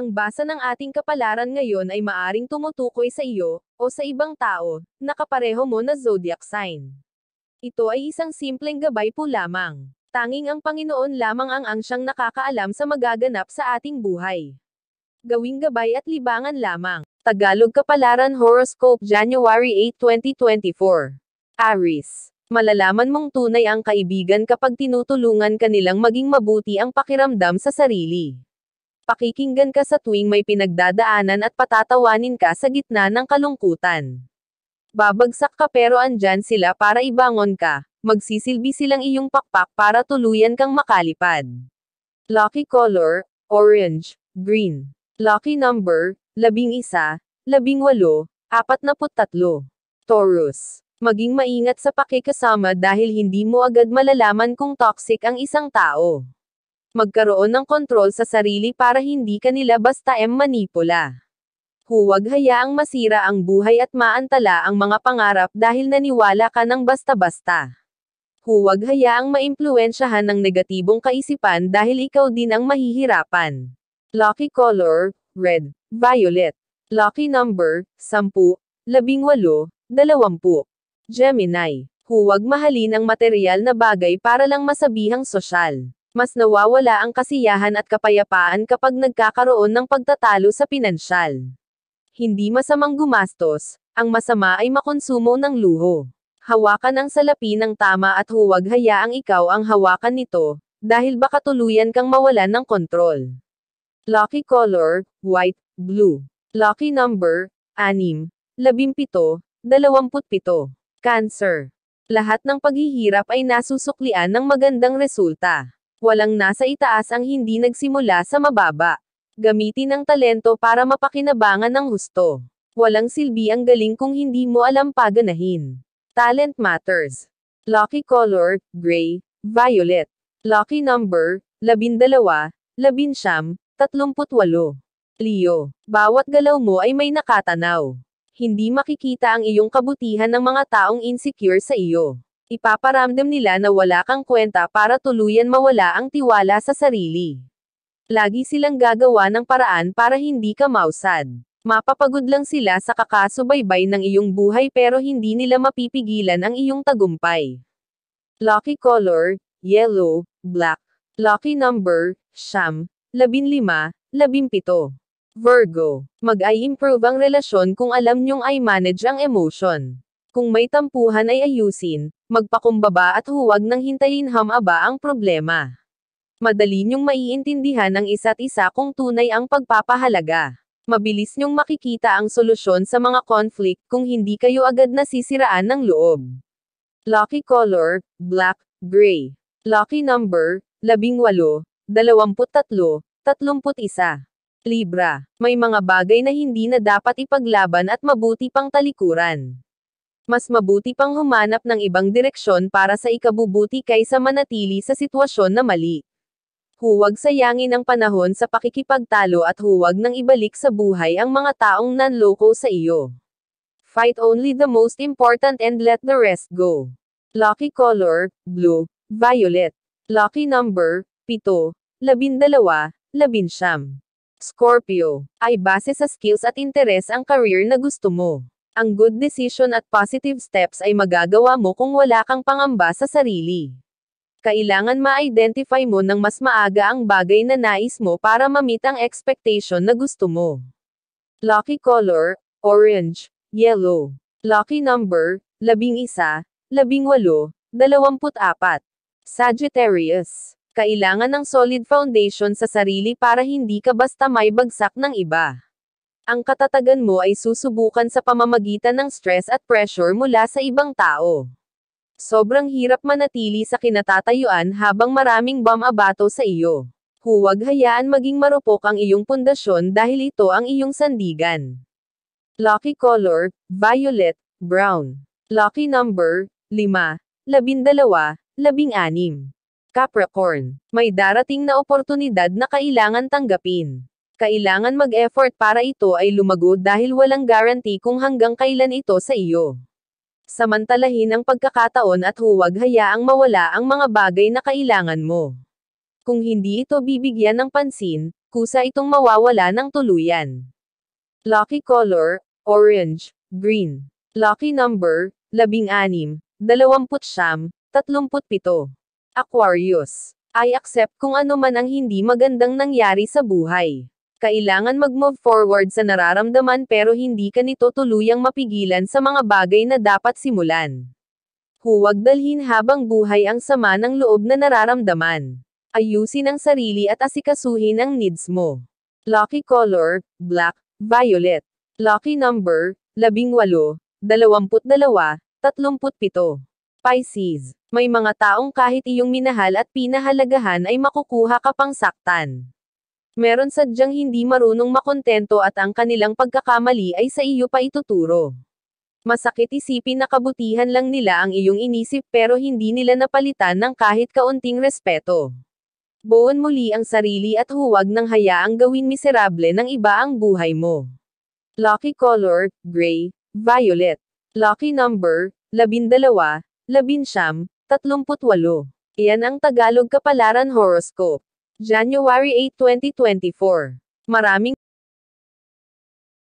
Ang basa ng ating kapalaran ngayon ay maaring tumutukoy sa iyo, o sa ibang tao, na kapareho mo na zodiac sign. Ito ay isang simpleng gabay po lamang. Tanging ang Panginoon lamang ang siyang nakakaalam sa magaganap sa ating buhay. Gawing gabay at libangan lamang. Tagalog Kapalaran Horoscope January 8, 2024. Aries. Malalaman mong tunay ang kaibigan kapag tinutulungan ka nilang maging mabuti ang pakiramdam sa sarili. Pakikinggan ka sa tuwing may pinagdadaanan at patatawanin ka sa gitna ng kalungkutan. Babagsak ka pero andyan sila para ibangon ka, magsisilbi silang iyong pakpak para tuluyan kang makalipad. Lucky color, orange, green. Lucky number, 11, 18, 43. Taurus. Maging maingat sa pakikasama dahil hindi mo agad malalaman kung toxic ang isang tao. Magkaroon ng kontrol sa sarili para hindi ka nila basta manipula. Huwag hayaang masira ang buhay at maantala ang mga pangarap dahil naniwala ka ng basta-basta. Huwag hayaang maimpluwensyahan ng negatibong kaisipan dahil ikaw din ang mahihirapan. Lucky color, red, violet. Lucky number, 10, 18, 20. Gemini. Huwag mahalin ang material na bagay para lang masabihang sosyal. Mas nawawala ang kasiyahan at kapayapaan kapag nagkakaroon ng pagtatalo sa pinansyal. Hindi masamang gumastos, ang masama ay makonsumo ng luho. Hawakan ang salapi ng tama at huwag hayaang ikaw ang hawakan nito, dahil baka tuluyan kang mawalan ng kontrol. Lucky color, white, blue. Lucky number, 6, 17, 27. Cancer. Lahat ng paghihirap ay nasusuklian ng magandang resulta. Walang nasa itaas ang hindi nagsimula sa mababa. Gamitin ang talento para mapakinabangan ng husto. Walang silbi ang galing kung hindi mo alam paganahin. Talent matters. Lucky color, gray, violet. Lucky number, 12, 11, 38. Leo. Bawat galaw mo ay may nakatanaw. Hindi makikita ang iyong kabutihan ng mga taong insecure sa iyo. Ipaparamdam nila na wala kang kwenta para tuluyan mawala ang tiwala sa sarili. Lagi silang gagawa ng paraan para hindi ka mausad. Mapapagod lang sila sa kakasubaybay ng iyong buhay pero hindi nila mapipigilan ang iyong tagumpay. Lucky color, yellow, black. Lucky number, 9, 15, 17. Virgo. Mag-i-improve ang relasyon kung alam nyong i-manage ang emotion. Kung may tampuhan ay ayusin, magpakumbaba at huwag nang hintayin haba ang problema. Madali nyong maiintindihan ang isa't isa kung tunay ang pagpapahalaga. Mabilis nyong makikita ang solusyon sa mga conflict kung hindi kayo agad nasisiraan ng loob. Lucky color, black, gray. Lucky number, 18, 23, 31. Libra. May mga bagay na hindi na dapat ipaglaban at mabuti pang talikuran. Mas mabuti pang humanap ng ibang direksyon para sa ikabubuti kaysa manatili sa sitwasyon na mali. Huwag sayangin ang panahon sa pakikipagtalo at huwag nang ibalik sa buhay ang mga taong nanloko sa iyo. Fight only the most important and let the rest go. Lucky color, blue, violet. Lucky number, 7, 12, 11. Scorpio. Ay base sa skills at interes ang career na gusto mo. Ang good decision at positive steps ay magagawa mo kung wala kang pangamba sa sarili. Kailangan ma-identify mo ng mas maaga ang bagay na nais mo para ma-meet ang expectation na gusto mo. Lucky color, orange, yellow. Lucky number, 11, 18, 24. Sagittarius. Kailangan ng solid foundation sa sarili para hindi ka basta may bagsak ng iba. Ang katatagan mo ay susubukan sa pamamagitan ng stress at pressure mula sa ibang tao. Sobrang hirap manatili sa kinatatayuan habang maraming bumabato sa iyo. Huwag hayaan maging marupok ang iyong pundasyon dahil ito ang iyong sandigan. Lucky color, violet, brown. Lucky number, 5, 12, 16. Capricorn. May darating na oportunidad na kailangan tanggapin. Kailangan mag-effort para ito ay lumago dahil walang guarantee kung hanggang kailan ito sa iyo. Samantalahin ang pagkakataon at huwag hayaang mawala ang mga bagay na kailangan mo. Kung hindi ito bibigyan ng pansin, kusa itong mawawala ng tuluyan. Lucky color, orange, green. Lucky number, 16, 29, 37. Aquarius. I accept kung ano man ang hindi magandang nangyari sa buhay. Kailangan mag-move forward sa nararamdaman pero hindi ka nito tuluyang mapigilan sa mga bagay na dapat simulan. Huwag dalhin habang buhay ang sama ng loob na nararamdaman. Ayusin ang sarili at asikasuhin ang needs mo. Lucky color, black, violet. Lucky number, 18, 22, 37. Pisces. May mga taong kahit iyong minahal at pinahalagahan ay makukuha ka pang saktan. Meron sadyang hindi marunong makontento at ang kanilang pagkakamali ay sa iyo pa ituturo. Masakit isipin na kabutihan lang nila ang iyong inisip pero hindi nila napalitan ng kahit kaunting respeto. Buuin muli ang sarili at huwag nang hayaang gawin miserable ng iba ang buhay mo. Lucky color, gray, violet. Lucky number, 12, 19, 38. Iyan ang Tagalog Kapalaran Horoscope. January 8, 2024. Maraming